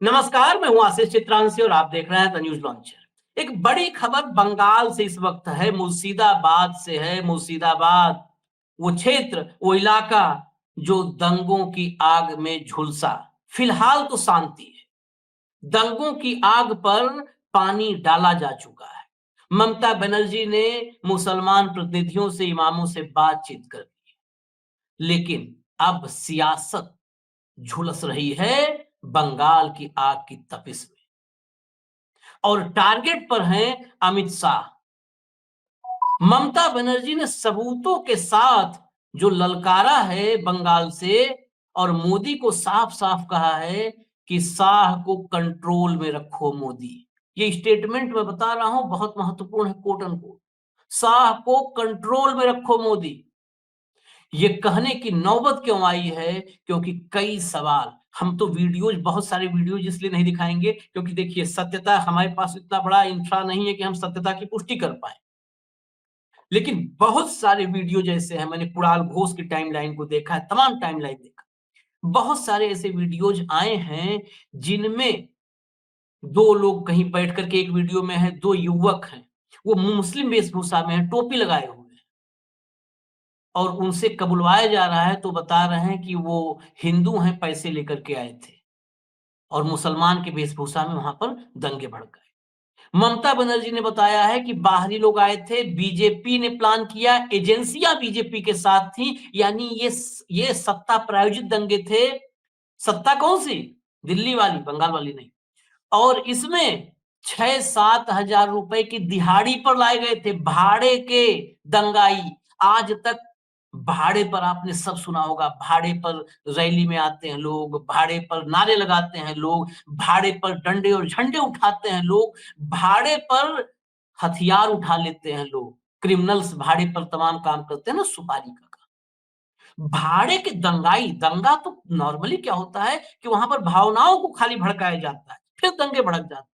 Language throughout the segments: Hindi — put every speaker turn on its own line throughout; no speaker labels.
नमस्कार, मैं हूं आशीष चित्रांशी और आप देख रहे हैं द न्यूज लॉन्चर। एक बड़ी खबर बंगाल से इस वक्त है, मुर्शिदाबाद से है। मुर्शिदाबाद वो क्षेत्र, वो इलाका जो दंगों की आग में झुलसा। फिलहाल तो शांति है। दंगों की आग पर पानी डाला जा चुका है। ममता बनर्जी ने मुसलमान प्रतिनिधियों से, इमामों से बातचीत कर ली, लेकिन अब सियासत झुलस रही है बंगाल की आग की तपिश में, और टारगेट पर हैं अमित शाह। ममता बनर्जी ने सबूतों के साथ जो ललकारा है बंगाल से, और मोदी को साफ साफ कहा है कि शाह को कंट्रोल में रखो मोदी। ये स्टेटमेंट मैं बता रहा हूं, बहुत महत्वपूर्ण है, कोट अनकोट। शाह को कंट्रोल में रखो मोदी। ये कहने की नौबत क्यों आई है? क्योंकि कई सवाल, हम तो वीडियोज, बहुत सारे वीडियोज इसलिए नहीं दिखाएंगे क्योंकि देखिए, सत्यता, हमारे पास इतना बड़ा इंफ्रा नहीं है कि हम सत्यता की पुष्टि कर पाए। लेकिन बहुत सारे वीडियो जैसे हैं, मैंने कुणाल घोष की टाइमलाइन को देखा है, तमाम टाइमलाइन देखा, बहुत सारे ऐसे वीडियोज आए हैं जिनमें दो लोग कहीं बैठ करके, एक वीडियो में है दो युवक हैं, वो मुस्लिम वेशभूषा में है, टोपी लगाए हुए हैं, और उनसे कबुलवाया जा रहा है तो बता रहे हैं कि वो हिंदू हैं, पैसे लेकर के आए थे, और मुसलमान के वेशभूषा में वहां पर दंगे भड़क गए। ममता बनर्जी ने बताया है कि बाहरी लोग आए थे, बीजेपी ने प्लान किया, एजेंसियां बीजेपी के साथ थी, यानी ये सत्ता प्रायोजित दंगे थे। सत्ता कौन सी? दिल्ली वाली, बंगाल वाली नहीं। और इसमें 6-7 हजार रुपए की दिहाड़ी पर लाए गए थे, भाड़े के दंगाई। आज तक भाड़े पर आपने सब सुना होगा, भाड़े पर रैली में आते हैं लोग, भाड़े पर नारे लगाते हैं लोग, भाड़े पर डंडे और झंडे उठाते हैं लोग, भाड़े पर हथियार उठा लेते हैं लोग। क्रिमिनल्स भाड़े पर तमाम काम करते हैं ना, सुपारी का काम। भाड़े के दंगाई, दंगा तो नॉर्मली क्या होता है कि वहां पर भावनाओं को खाली भड़काया जाता है, फिर दंगे भड़क जाते हैं।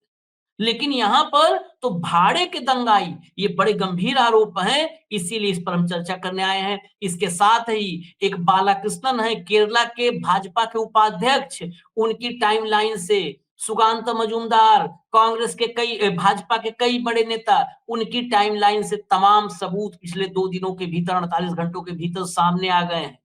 लेकिन यहाँ पर तो भाड़े के दंगाई, ये बड़े गंभीर आरोप हैं, इसीलिए इस पर हम चर्चा करने आए हैं। इसके साथ ही एक बालाकृष्णन है, केरला के भाजपा के उपाध्यक्ष, उनकी टाइमलाइन से सुकांत मजूमदार, कांग्रेस के कई, भाजपा के कई बड़े नेता, उनकी टाइमलाइन से तमाम सबूत पिछले 2 दिनों के भीतर, 48 घंटों के भीतर सामने आ गए हैं।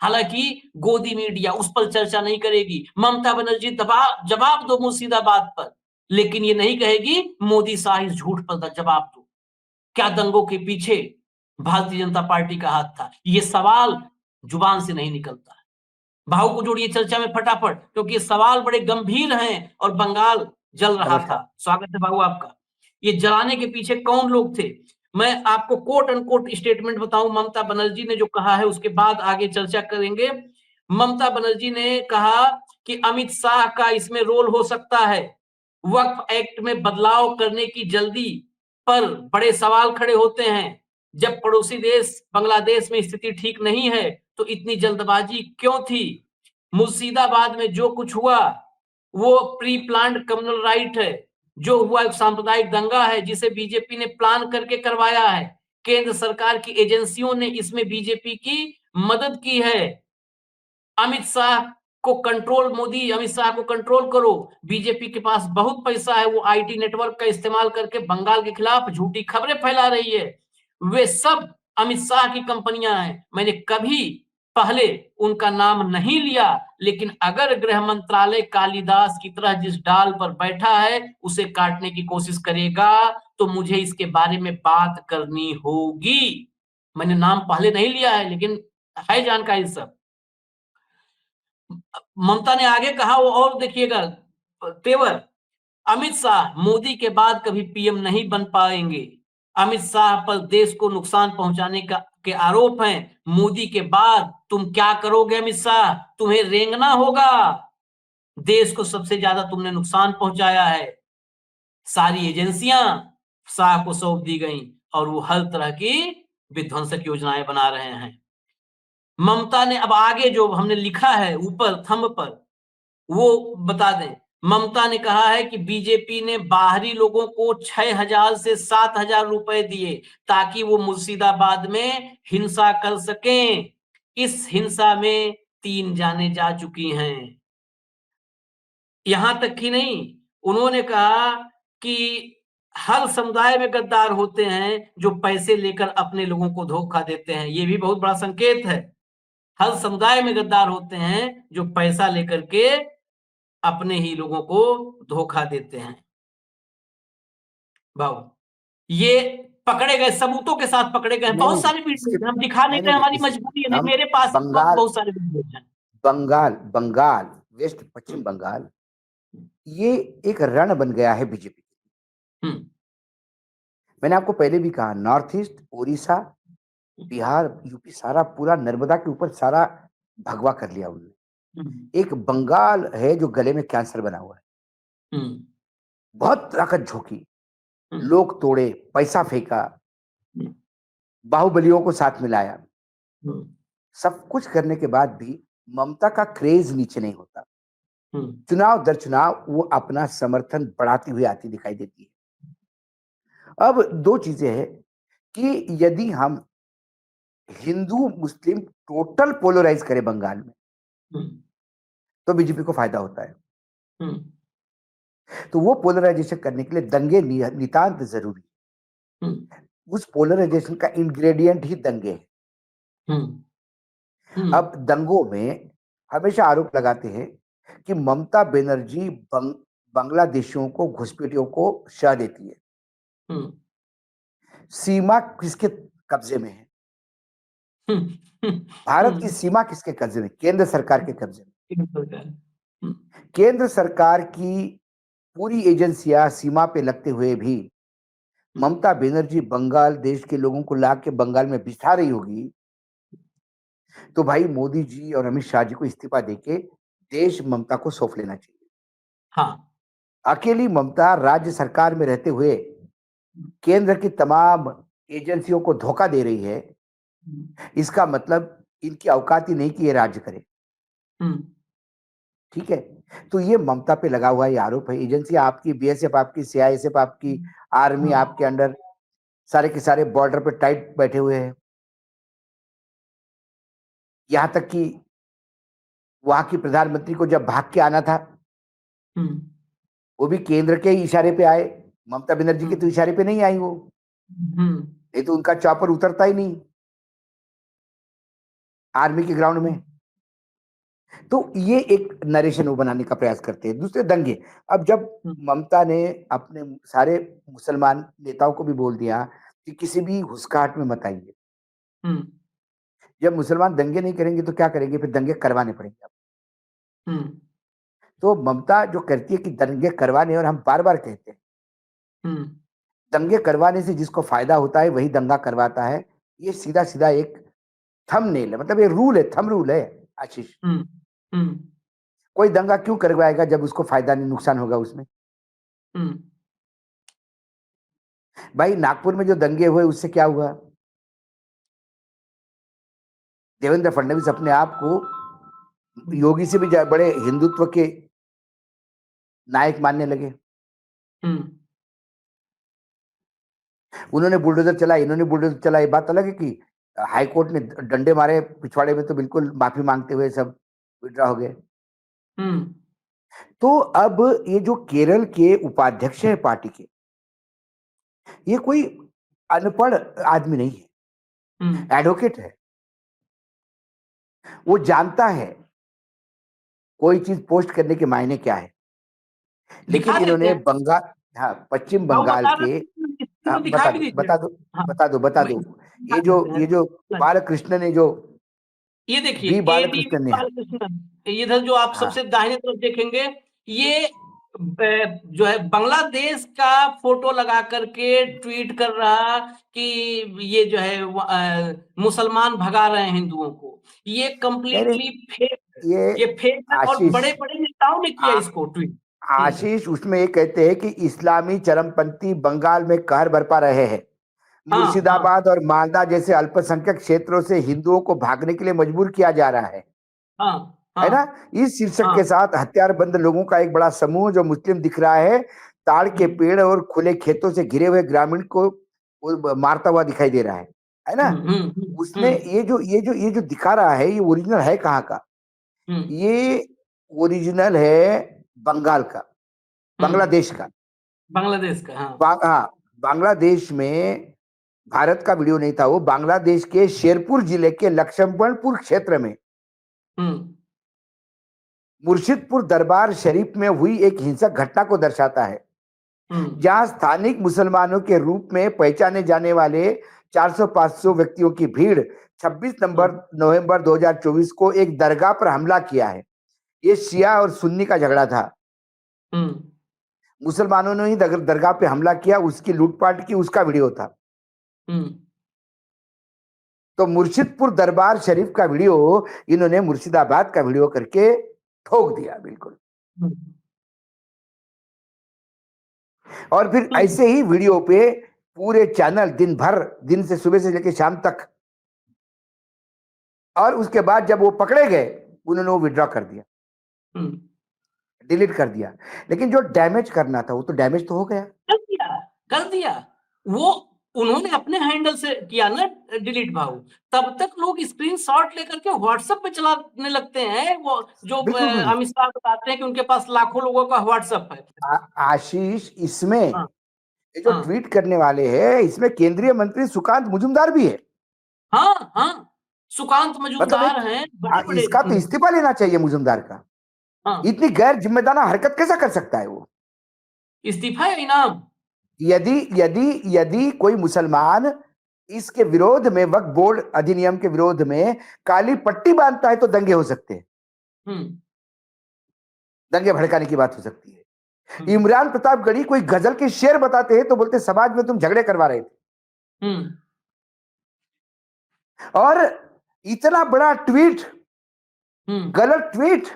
हालांकि गोदी मीडिया उस पर चर्चा नहीं करेगी। ममता बनर्जी जवाब दो मुर्शिदाबाद पर, लेकिन ये नहीं कहेगी मोदी शाह इस झूठ पर जवाब दो। क्या दंगों के पीछे भारतीय जनता पार्टी का हाथ था? ये सवाल जुबान से नहीं निकलता है। भाव को जोड़िए चर्चा में फटाफट, क्योंकि ये सवाल बड़े गंभीर हैं और बंगाल जल रहा था।
नमस्कार।
स्वागत है बाबू आपका। ये जलाने के पीछे कौन लोग थे? मैं आपको कोट अनकोट स्टेटमेंट बताऊं ममता बनर्जी ने जो कहा है, उसके बाद आगे चर्चा करेंगे। ममता बनर्जी ने कहा कि अमित शाह का इसमें रोल हो सकता है। वक्फ एक्ट में बदलाव करने की जल्दी पर बड़े सवाल खड़े होते हैं। जब पड़ोसी देश बांग्लादेश में स्थिति ठीक नहीं है तो इतनी जल्दबाजी क्यों थी? मुर्शिदाबाद में जो कुछ हुआ वो प्री प्लान्ड कम्युनल राइट है। जो हुआ एक सांप्रदायिक दंगा है जिसे बीजेपी ने प्लान करके करवाया है। केंद्र सरकार की एजेंसियों ने इसमें बीजेपी की मदद की है। अमित शाह को कंट्रोल, मोदी अमित शाह को कंट्रोल करो। बीजेपी के पास बहुत पैसा है, वो आईटी नेटवर्क का इस्तेमाल करके बंगाल के खिलाफ झूठी खबरें फैला रही है। वे सब अमित शाह की कंपनियां हैं। मैंने कभी पहले उनका नाम नहीं लिया, लेकिन अगर गृह मंत्रालय कालिदास की तरह जिस डाल पर बैठा है उसे काटने की कोशिश करेगा तो मुझे इसके बारे में बात करनी होगी। मैंने नाम पहले नहीं लिया है, लेकिन है जानकारी सब। ममता ने आगे कहा, वो और देखिएगा तेवर, अमित शाह मोदी के बाद कभी पीएम नहीं बन पाएंगे। अमित शाह पर देश को नुकसान पहुंचाने का के आरोप हैं। मोदी के बाद तुम क्या करोगे अमित शाह? तुम्हें रेंगना होगा। देश को सबसे ज्यादा तुमने नुकसान पहुंचाया है। सारी एजेंसियां शाह को सौंप दी गई और वो हर तरह की विध्वंसक योजनाएं बना रहे हैं। ममता ने अब आगे जो हमने लिखा है ऊपर थंब पर, वो बता दें। ममता ने कहा है कि बीजेपी ने बाहरी लोगों को 6,000 से 7,000 रुपए दिए ताकि वो मुर्शिदाबाद में हिंसा कर सकें। इस हिंसा में 3 जाने जा चुकी हैं। यहाँ तक कि नहीं, उन्होंने कहा कि हर समुदाय में गद्दार होते हैं जो पैसे लेकर अपने लोगों को धोखा देते हैं। ये भी बहुत बड़ा संकेत है। हर समुदाय में गद्दार होते हैं जो पैसा लेकर के अपने ही लोगों को धोखा देते हैं। वाह! ये पकड़े गए, सबूतों के साथ पकड़े गए हैं।
नहीं
बहुत
नहीं
सारे
इसके
वीडियोज़ हैं, हम दिखा नहीं
नहीं
रहे,
नहीं
हमारी
इस
मजबूरी है, नहीं
हम
मेरे पास
बंगाल
बहुत सारे वीडियोज़ हैं।
बंगाल बंगाल वेस्ट
हुँ,
पश्चिम बंगाल ये एक रण बन गया है बीजेपी।
हुँ,
मैंने आपको पहले भी कहा, north east, Orissa, Bihar, UP सारा पूरा नर्मदा के ऊपर सारा भगवा कर लिया
हुँ,
उन्होंने। एक बंगाल है जो गले में कैंसर बना हुआ है,
हुँ,
बहुत ताकत झोंकी,
हुँ,
लोग तोड़े, पैसा फेंका,
हुँ,
बाहुबलियों को साथ मिलाया,
हुँ,
सब कुछ करने के बाद भी ममता का क्रेज नीचे नहीं होता।
हुँ,
चुनाव दर चुनाव वो अपना समर्थन बढ़ाती हुई आती दिखाई देती है। अब दो चीजें हैं कि यदि हम हिंदू मुस्लिम टोटल पोलराइज करें बंगाल में,
हुँ,
तो बीजेपी को फायदा होता है।
हुँ,
तो वो पोलराइजेशन करने के लिए दंगे नितांत जरूरी
हुँ,
है। उस पोलराइजेशन का इंग्रेडिएंट ही दंगे है।
हुँ, हुँ,
अब दंगों में हमेशा आरोप लगाते हैं कि ममता बनर्जी बांग्लादेशियों को, घुसपैठियों को शह देती है।
हुँ,
सीमा किसके कब्जे में है?
हुँ, हुँ,
भारत की
हुँ,
सीमा किसके कब्जे में? केंद्र सरकार के कब्जे में।
ठीक है। हुँ,
केंद्र सरकार की पूरी एजेंसियां सीमा पे लगते हुए भी
हुँ,
ममता बनर्जी बंगाल देश के लोगों को लाके बंगाल में बिठा रही होगी, तो भाई मोदी जी और अमित शाह जी को इस्तीफा देके देश ममता को सौंप लेना चाहिए।
हाँ,
अकेली ममता राज्य सरकार में रहते हुए केंद्र की तमाम एजेंसियों को धोखा दे रही है,
हुँ,
इसका मतलब इनकी औकात ही नहीं कि ये राज्य करे।
हुँ,
ठीक है, तो ये ममता पे लगा हुआ ये आरोप है। एजेंसी आपकी, बीएसएफ आपकी, सीआईएसएफ आपकी, आर्मी
हुँ,
आपके अंडर, सारे के सारे बॉर्डर पे टाइट बैठे हुए हैं। यहाँ तक कि वहां की प्रधानमंत्री को जब भाग के आना था,
हुँ,
वो भी केंद्र के ही इशारे पे आए। ममता बनर्जी के
हुँ,
तो इशारे पे नहीं आई वो,
हुँ,
नहीं तो उनका चॉपर उतरता ही नहीं आर्मी के ग्राउंड में। तो ये एक नरेशन वो बनाने का प्रयास करते हैं। दूसरे दंगे, अब जब
हुँ,
ममता ने अपने सारे मुसलमान नेताओं को भी बोल दिया कि किसी भी घुसकाट में मत आइए,
हुँ,
जब मुसलमान दंगे नहीं करेंगे तो क्या करेंगे? फिर दंगे करवाने पड़ेंगे।
हुँ,
तो ममता जो करती है कि दंगे करवाने, और हम बार बार कहते हैं
हुँ,
दंगे करवाने से जिसको फायदा होता है वही दंगा करवाता है। ये सीधा सीधा एक थंबनेल है, मतलब ये रूल है, थंब रूल है आशीष।
हुँ, हुँ,
कोई दंगा क्यों करवाएगा जब उसको फायदा नहीं, नुकसान होगा उसमें?
हुँ,
भाई नागपुर में जो दंगे हुए उससे क्या हुआ? देवेंद्र फडणवीस अपने आप को योगी से भी बड़े हिंदुत्व के नायक मानने लगे।
हुँ,
उन्होंने बुलडोजर चलाए, इन्होंने बुलडोजर चलाए। ये बात अलग है कि हाई कोर्ट ने डंडे मारे पिछवाड़े में, तो बिल्कुल माफी मांगते हुए सब विड्रॉ हो गए।
हुँ,
तो अब ये जो केरल के उपाध्यक्ष है पार्टी के, ये कोई अनपढ़ आदमी नहीं है,
हुँ,
एडवोकेट है। वो जानता है कोई चीज पोस्ट करने के मायने क्या है। लेकिन
दिखा देते
इन्होंने
हैं।
बंगाल, हाँ पश्चिम
हाँ, वो
बंगाल
बता
के,
रहे थे,
हाँ,
इसको दिखा भी दीजिए।
बता दो,
हाँ,
बता
वही
दो।
दिखा देते
ये जो
हैं।
बालकृष्ण ने जो,
ये देखिए,
वी
एबीवी
बालकृष्ण ने,
बालकृष्णन, इधर जो आप
हाँ
सबसे दाहिने तरफ देखेंगे, ये जो है बांग्लादेश का फोटो लगा करके ट्वीट कर रहा कि ये जो है मुसलमान भगा रहे हैं हिंदुओं को। ये
नहीं नहीं
कंप्लीटली फेक,
ये
ये फेक है और
आशीष,
बड़े-बड़े नेताओं ने किया
आ,
इसको ट्वीट। हुँ,
आशीष उसमें ये कहते हैं कि इस्लामी चरमपंथी बंगाल में कहर बरपा रहे हैं।
हाँ, हाँ,
मुर्शिदाबाद और मालदा जैसे अल्पसंख्यक क्षेत्रों से हिंदुओं को भागने के लिए मजबूर किया जा रहा
हाँ,
है ना?
हाँ,
इस शीर्षक
हाँ,
के साथ हथियारबंद लोगों का एक बड़ा समूह जो मुस्लिम दिख रहा है, ताड़ के
हुँ,
पेड़ और खुले खेतों से घिरे हुए ग्रामीण को वो मारता हुआ दिखाई दे रहा है ना?
हुँ, हुँ, हुँ,
उसमें
हुँ,
ये जो दिखा रहा है, ये ओरिजिनल है कहाँ का?
हुँ,
ये ओरिजिनल है बंगाल का, बांग्लादेश का।
बांग्लादेश का, हाँ।
हाँ, बांग्लादेश में भारत का वीडियो नहीं था, वो बांग्लादेश के शेरपुर जिले के लक्ष्मणपुर क्षेत्र में मुर्शिदपुर दरबार शरीफ में हुई एक हिंसक घटना को दर्शाता है, जहां स्थानिक मुसलमानों के रूप में पहचाने जाने वाले 400-500 व्यक्तियों की भीड़ 26 नवंबर 2024 को एक दरगाह पर हमला किया है। ये शिया और सुन्नी का झगड़ा था। मुसलमानों ने ही दरगाह पे हमला किया, उसकी लूटपाट की, उसका वीडियो था। तो मुर्शिदपुर दरबार शरीफ का वीडियो इन्होंने मुर्शिदाबाद का वीडियो करके ठोक दिया बिल्कुल। और फिर ऐसे ही वीडियो पे पूरे चैनल दिन से सुबह से लेकर शाम तक, और उसके बाद जब वो पकड़े गए उन्होंने वो विड्रॉ कर दिया, डिलीट कर दिया। लेकिन जो डैमेज करना था वो तो डैमेज तो हो गया,
कर दिया। वो उन्होंने अपने हैंडल से किया ना डिलीट भाऊ, तब तक लोग स्क्रीनशॉट लेकर के व्हाट्सएप पे चलाने लगते हैं। वो जो अमित शाह बताते हैं कि उनके पास लाखों लोगों का व्हाट्सएप है।
आशीष, इसमें
हाँ,
ये जो ट्वीट करने वाले हैं, इसमें केंद्रीय मंत्री सुकांत मजूमदार भी है।
हाँ हाँ, सुकांत मजूमदार
मतलब
हैं, बड़े-बड़े।
इसका तो इस्तीफा लेना चाहिए मुजूमदार का। इतनी गैर जिम्मेदार हरकत कैसा कर सकता है वो?
इस्तीफा या इनाम?
यदि यदि यदि कोई मुसलमान इसके विरोध में, वक्फ बोर्ड अधिनियम के विरोध में काली पट्टी बांधता है तो दंगे हो सकते हैं, दंगे भड़काने की बात हो सकती है। इमरान प्रतापगढ़ी कोई गजल के शेर बताते हैं तो बोलते समाज में तुम झगड़े करवा रहे थे। और इतना बड़ा ट्वीट, गलत ट्वीट,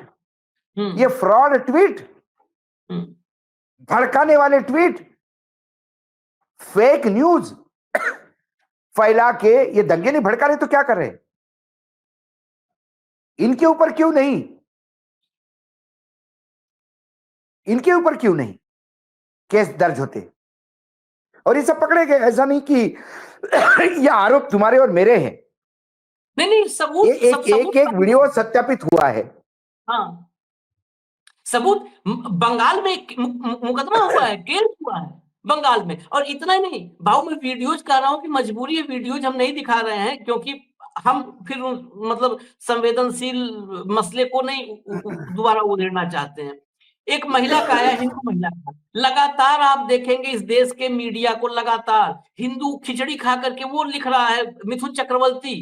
ये फ्रॉड ट्वीट, भड़काने वाले ट्वीट, फेक न्यूज फैला के ये दंगे नहीं भड़का रहे तो क्या कर रहे? इनके ऊपर क्यों नहीं, इनके ऊपर क्यों नहीं केस दर्ज होते और ये सब पकड़े गए? ऐसा नहीं कि ये आरोप तुम्हारे और मेरे हैं।
नहीं, सबूत,
एक वीडियो सत्यापित हुआ है।
हाँ, सबूत। बंगाल में मुकदमा हुआ है, केस हुआ है बंगाल में। और इतना ही नहीं भाऊ, मैं वीडियोज कर रहा हूँ कि मजबूरी है, वीडियोज हम नहीं दिखा रहे हैं क्योंकि हम फिर मतलब संवेदनशील मसले को नहीं दोबारा उधेड़ना चाहते हैं। एक महिला का आया, हिंदू महिला का, लगातार आप देखेंगे इस देश के मीडिया को, लगातार हिंदू खिचड़ी खा करके वो लिख रहा है, मिथुन चक्रवर्ती।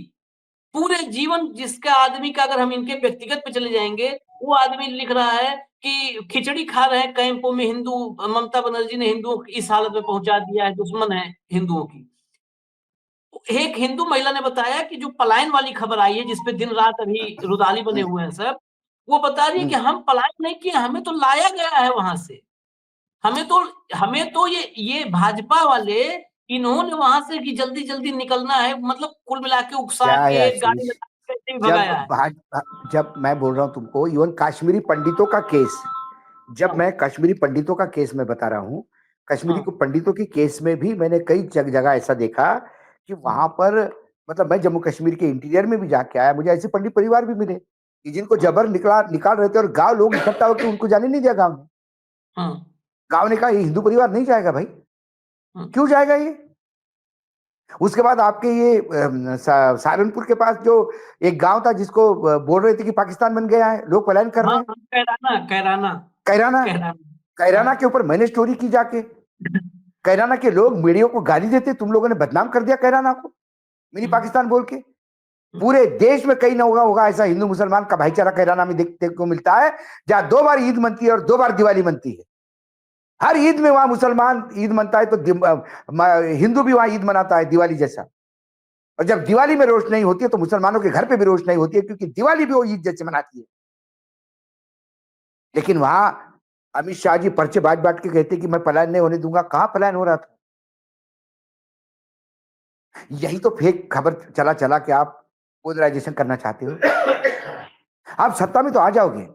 पूरे जीवन जिसका आदमी का, अगर हम इनके व्यक्तिगत पे चले जाएंगे, वो आदमी लिख रहा है कि खिचड़ी खा रहे हैं कैंपों में हिंदू, ममता बनर्जी ने हिंदुओं को इस हालत में पहुंचा दिया है, दुश्मन है हिंदुओं की। एक हिंदू महिला ने बताया कि जो पलायन वाली खबर आई है, जिसपे दिन रात अभी रुदाली बने हुए हैं सब, वो बता रही है कि हम पलायन नहीं किए, हमें तो लाया गया है वहां से। हमें तो ये भाजपा वाले, इन्होंने वहां से कि जल्दी जल्दी निकलना है, मतलब कुल मिला के उकसा के गाड़ी लगा के भगाया है।
जब मैं बोल रहा हूं तुमको, इवन काश्मीरी पंडितों का केस, जब मैं कश्मीरी पंडितों का केस में बता रहा हूँ, कश्मीरी को पंडितों की केस में भी मैंने कई जगह ऐसा देखा कि वहां पर, मतलब मैं जम्मू कश्मीर के इंटीरियर में भी जाके आया, मुझे ऐसे पंडित परिवार भी मिले कि जिनको जबर निकाल रहे थे और गांव लोग इकट्ठा होकर उनको जाने नहीं दिया गांव में। गांव ने कहा ये हिंदू परिवार नहीं जाएगा भाई, क्यों जाएगा ये? उसके बाद आपके ये सहारनपुर के पास जो एक गांव था जिसको बोल रहे थे कि पाकिस्तान बन गया है, लोग पलायन कर रहे हैं। कैराना के ऊपर मैंने स्टोरी की जाके। कैराना के लोग मीडिया को गाली देते, तुम लोगों ने बदनाम कर दिया कैराना को मिनी पाकिस्तान बोल के। पूरे देश में कहीं ना होगा ऐसा हिंदू मुसलमान का भाईचारा कैराना में देखने को मिलता है, जहां 2 बार ईद मनती है और 2 बार दिवाली मनती है। हर ईद में वहां मुसलमान ईद मनता है तो हिंदू भी वहां ईद मनाता है दिवाली जैसा। और जब दिवाली में रोशनी होती है तो मुसलमानों के घर पे भी रोशनी होती है, क्योंकि दिवाली भी वो ईद जैसे मनाती है। लेकिन वहां अमित शाह जी पर्चे बांट के कहते कि मैं पलायन नहीं होने दूंगा। कहां पलायन हो रहा था? यही तो फेक खबर चला के आप पोलराइजेशन करना चाहते हो। आप सत्ता में तो आ जाओगे,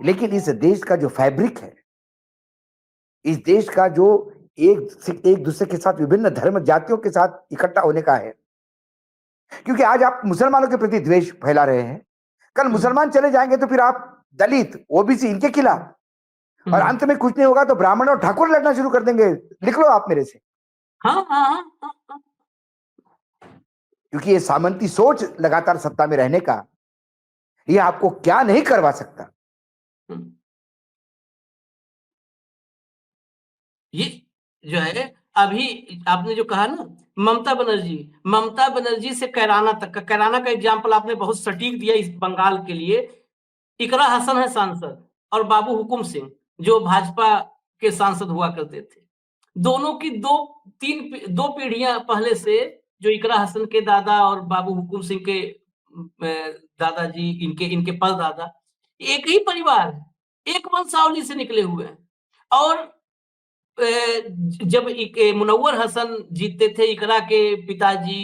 लेकिन इस देश का जो फैब्रिक है, इस देश का जो एक दूसरे के साथ, विभिन्न धर्म जातियों के साथ इकट्ठा होने का है, क्योंकि आज आप मुसलमानों के प्रति द्वेष फैला रहे हैं, कल मुसलमान चले जाएंगे तो फिर आप दलित, ओबीसी, इनके खिलाफ और अंत में कुछ नहीं होगा तो ब्राह्मण और ठाकुर लड़ना शुरू कर देंगे। लिख लो आप मेरे से।
हाँ हाँ हाँ हाँ हाँ।
क्योंकि ये सामंती सोच लगातार सत्ता में रहने का, ये आपको क्या नहीं करवा सकता।
हम्म। ये जो है, अभी आपने जो कहा ना, ममता बनर्जी से कैराना तक का, कैराना का एग्जाम्पल आपने बहुत सटीक दिया इस बंगाल के लिए। इकरा हसन है सांसद, और बाबू हुकुम सिंह जो भाजपा के सांसद हुआ करते थे। दोनों की दो पीढ़ियां पहले से, जो इकरा हसन के दादा और बाबू हुकुम सिंह के दादाजी, इनके इनके परदादा, एक ही परिवार है, एक वंशावली से निकले हुए हैं। और जब मुनव्वर हसन जीतते थे, इकरा के पिताजी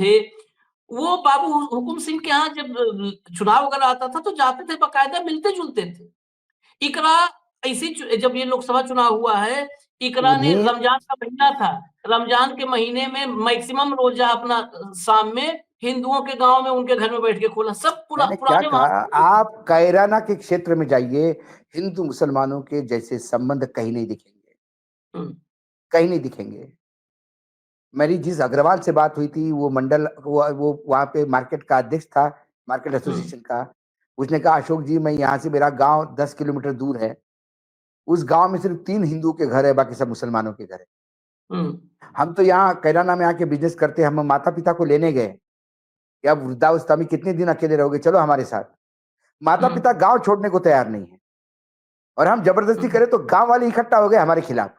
थे, वो बाबू हुकुम सिंह के यहाँ जब चुनाव वगैरह आता था तो जाते थे, बकायदा मिलते जुलते थे। इकरा जब ये लोकसभा चुनाव हुआ है, इकरा ने,
उन्हें
रमजान का महीना था, रमजान के महीने में मैक्सिमम रोजा अपना शाम में हिंदुओं के गांव में उनके घर में बैठ के खोला। सब
मैंने क्या
पुराने
कहा,
वहां।
आप कैराना के क्षेत्र में जाइए, हिंदू मुसलमानों के जैसे संबंध कहीं नहीं दिखेंगे,
हम्म,
कहीं नहीं दिखेंगे। मेरी जिस अग्रवाल से बात हुई थी, वो मंडल, वो वहां पे मार्केट का अध्यक्ष था, मार्केट एसोसिएशन का। उसने कहा, अशोक जी, मैं यहाँ से, मेरा गांव 10 किलोमीटर दूर है, उस गांव में सिर्फ 3 हिंदू के घर है, बाकी सब मुसलमानों के घर है।
हम्म,
हम तो यहाँ कैराना में आके बिजनेस करते हैं, हम माता पिता को लेने गए, या वृद्धावस्था में कितने दिन अकेले रहोगे, चलो हमारे साथ। माता
हम्म,
पिता गांव छोड़ने को तैयार नहीं है, और हम जबरदस्ती करें तो गांव वाले इकट्ठा हो गए हमारे खिलाफ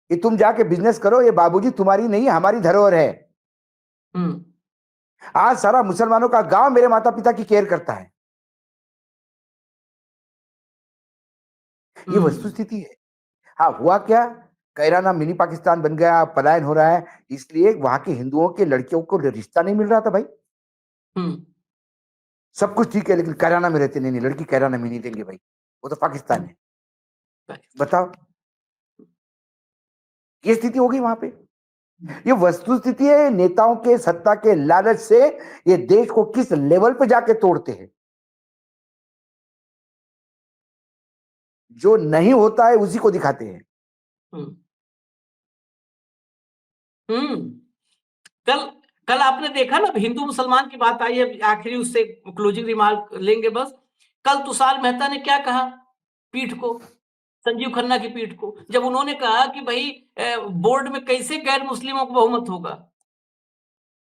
कि तुम जाके बिजनेस करो, ये बाबूजी तुम्हारी नहीं, हमारी धरोहर है।
हम्म,
आज सारा मुसलमानों का गांव मेरे माता पिता की केयर करता है। ये
हम्म,
वस्तुस्थिति है। हाँ, हुआ क्या, कैराना मिनी पाकिस्तान बन गया, पलायन हो रहा है, इसलिए वहां के हिंदुओं के लड़कियों को रिश्ता नहीं मिल रहा था भाई।
हम्म,
सब कुछ ठीक है, लेकिन कैराना में रहते नहीं, नहीं लड़की कैराना में नहीं देंगे भाई, वो तो पाकिस्तान है। बताओ, ये स्थिति हो गई वहां पे। ये वस्तुस्थिति है। नेताओं के सत्ता के लालच से ये देश को किस लेवल पे जाके तोड़ते हैं। जो नहीं होता है उसी को दिखाते हैं।
हम्म, हम्म। कल कल आपने देखा ना, हिंदू मुसलमान की बात आई है, आखिरी उससे क्लोजिंग रिमार्क लेंगे बस। कल तुषार मेहता ने क्या कहा पीठ को, संजीव खन्ना की पीठ को, जब उन्होंने कहा कि भाई बोर्ड में कैसे गैर मुस्लिमों को बहुमत होगा,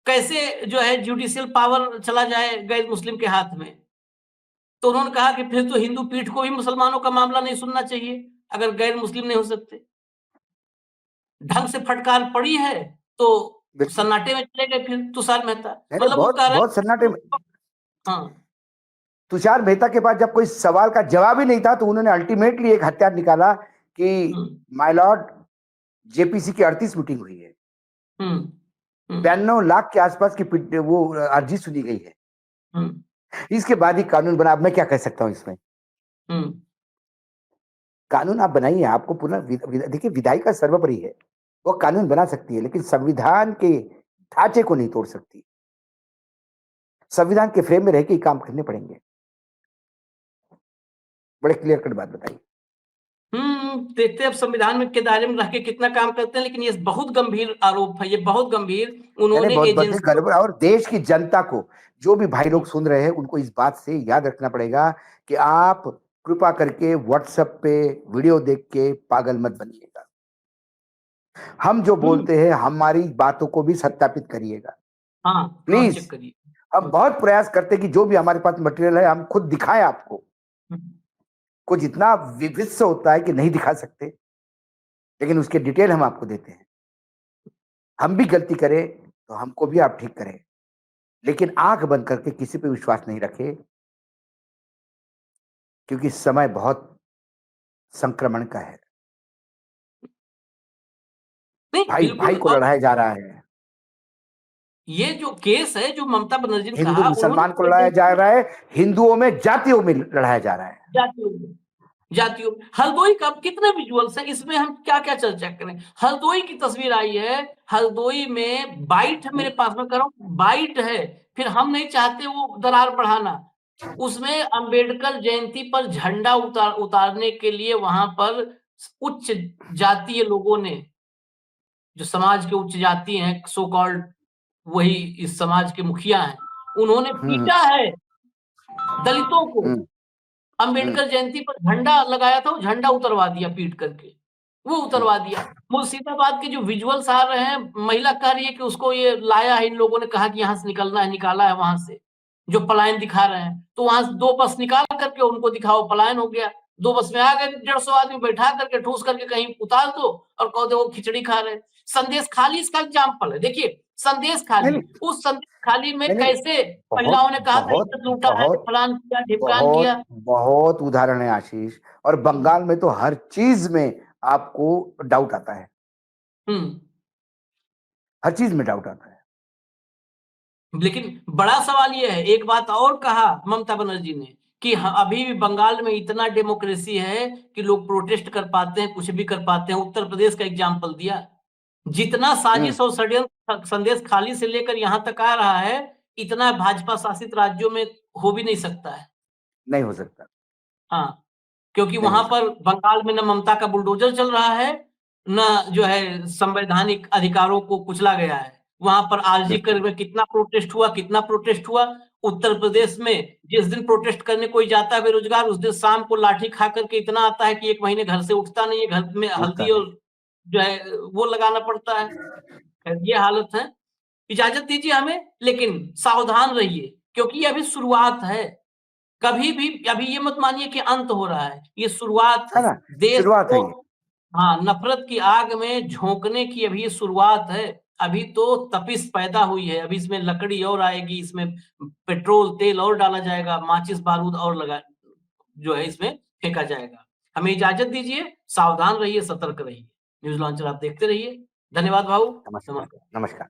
कैसे जो है जुडिशियल पावर चला जाए गैर मुस्लिम के हाथ में। तो उन्होंने कहा कि फिर तो हिंदू पीठ को भी मुसलमानों का मामला नहीं सुनना चाहिए, अगर गैर मुस्लिम नहीं हो सकते। ढंग से फटकार पड़ी है तो
बिल्कुल।
सन्नाटे में चले गए फिर तुषार मेहता।
नहीं नहीं,
मतलब वो
बहुत
कह रहे
बहुत सन्नाटे में।
हैं। हाँ।
तुषार मेहता के पास जब कोई सवाल का जवाब ही नहीं था, तो उन्होंने अल्टीमेटली एक हथियार निकाला कि
हम्म,
माय लॉर्ड, जेपीसी की 38 मीटिंग हुई है,
हम्म, हम्म,
92 लाख के आसपास की वो अर्जी सुनी गई है,
हम्म,
इसके बाद ही कानून बना। अब मैं क्या कह सकता हूँ इसमें।
हम्म,
कानून आप बनाइए, आपको पूरा देखिए, विधायिका सर्वोपरि है, वो कानून बना सकती है, लेकिन संविधान के ढांचे को नहीं तोड़ सकती। संविधान के फ्रेम में रह के ही काम करने पड़ेंगे। बड़े क्लियर कट बात बताइए।
देखते हैं अब संविधान में के दायरे में रह के कितना काम करते हैं, लेकिन ये बहुत गंभीर आरोप है, ये बहुत गंभीर।
मैंने
उन्होंने
बहुत बड़े
एजेंसियों।
गड़बड़, और देश की जनता को, जो भी भाई लोग सुन रहे हैं, उनको इस बात से याद रखना पड़ेगा कि आप कृपा करके व्हाट्सएप पे वीडियो देख के पागल मत बनिएगा। हम जो
हम्म,
बोलते हैं, हमारी बातों को भी सत्यापित करिएगा
हाँ, क्रॉस
प्लीज।
चेक करिए।
हम बहुत प्रयास करते हैं कि जो भी हमारे पास मटेरियल है, हम खुद दिखाएं आपको।
हम्म,
कुछ इतना विविध होता है कि नहीं दिखा सकते, लेकिन उसके डिटेल हम आपको देते हैं। हम भी गलती करें तो हमको भी आप ठीक करें, लेकिन आंख बंद करके किसी पे विश्वास नहीं रखे, क्योंकि समय बहुत संक्रमण का है।
नहीं
भाई भाई
बिल्कुल।
को
और
लड़ाया जा रहा है,
ये जो केस है, जो ममता बनर्जी ने
हिंदू
कहा,
मुसलमान को
उन्होंने
लड़ाया जा रहा है, हिंदुओं में जातियों में लड़ाया जा रहा है।
जातियों में, जातियों में। हरदोई का कितने विजुअल्स है, इसमें हम क्या क्या चर्चा करें। हरदोई की तस्वीर आई है, हरदोई में बाइट है, मेरे पास में कर रहा हूं, बाइट है, फिर हम नहीं चाहते वो दरार बढ़ाना। उसमें अंबेडकर जयंती पर झंडा उतारने के लिए वहां पर उच्च जातीय लोगों ने, जो समाज के उच्च जाति हैं, सो कॉल्ड वही इस समाज के मुखिया हैं, उन्होंने
हम्म,
पीटा है दलितों को।
हम्म, हम्म,
अंबेडकर जयंती पर झंडा लगाया था, वो झंडा उतरवा दिया पीट करके, वो उतरवा दिया। मुर्शिदाबाद के जो विजुअल्स आ रहे हैं, महिला कह रही है कि उसको ये लाया है, इन लोगों ने कहा कि यहाँ से निकलना है, निकाला है वहां से, जो पलायन दिखा रहे हैं। तो वहां से 2 बस निकाल करके उनको दिखाओ, पलायन हो गया। 2 बस में आ गए, 150 आदमी बैठा करके ठूस करके कहीं उतार दो और कहो दो वो खिचड़ी खा रहे हैं। संदेश खाली इसका एग्जाम्पल है। देखिए संदेश
नहीं
खाली,
नहीं
उस संदेश खाली में
नहीं नहीं,
कैसे
बहुत
महिलाओं ने कहा था
बहुत
इज्जत लूटा है,
बहुत
फलान किया, ढिमकान
बहुत
किया।
बहुत उदाहरण है आशीष। और बंगाल में तो हर चीज में आपको डाउट आता है,
हम्म।
हर चीज में डाउट आता है।
लेकिन बड़ा सवाल यह है, एक बात और कहा ममता बनर्जी ने कि अभी भी बंगाल में इतना डेमोक्रेसी है कि लोग प्रोटेस्ट कर पाते हैं, कुछ भी कर पाते हैं। उत्तर प्रदेश का एग्जाम्पल दिया, जितना
हम्म,
साजिश और षड्यंत्र संदेश खाली से लेकर यहां तक आ रहा है, इतना भाजपा शासित राज्यों में हो भी नहीं सकता है।
नहीं हो सकता,
हाँ, क्योंकि
नहीं हो
वहां पर
सकता।
बंगाल में न ममता का बुलडोजर चल रहा है, न जो है संवैधानिक अधिकारों को कुचला गया है। वहां पर आरजी कर
बिल्कुल,
में कितना प्रोटेस्ट हुआ, कितना प्रोटेस्ट हुआ। उत्तर प्रदेश में जिस दिन प्रोटेस्ट करने कोई जाता है बेरोजगार, उस दिन शाम को लाठी खा करके इतना आता है कि 1 महीने घर से उठता नहीं है, घर में
उठता
हल्दी
नहीं।
और जो है वो लगाना पड़ता है। खैर, ये हालत है। इजाजत दीजिए हमें, लेकिन सावधान रहिए, क्योंकि ये अभी शुरुआत है। कभी भी अभी ये मत मानिए कि अंत हो रहा है, ये शुरुआत
है
है।
ना,
देश
शुरुआत है
को,
ये।
हाँ, नफरत की आग में झोंकने की अभी ये शुरुआत है। अभी तो तपिश पैदा हुई है, अभी इसमें लकड़ी और आएगी, इसमें पेट्रोल तेल और डाला जाएगा, माचिस बारूद और लगा जो है इसमें फेंका जाएगा। हमें इजाजत दीजिए, सावधान रहिए, सतर्क रहिए। न्यूज लॉन्चर आप देखते रहिए। धन्यवाद भाऊ।
नमस्कार,
नमस्कार।
नमस्कार।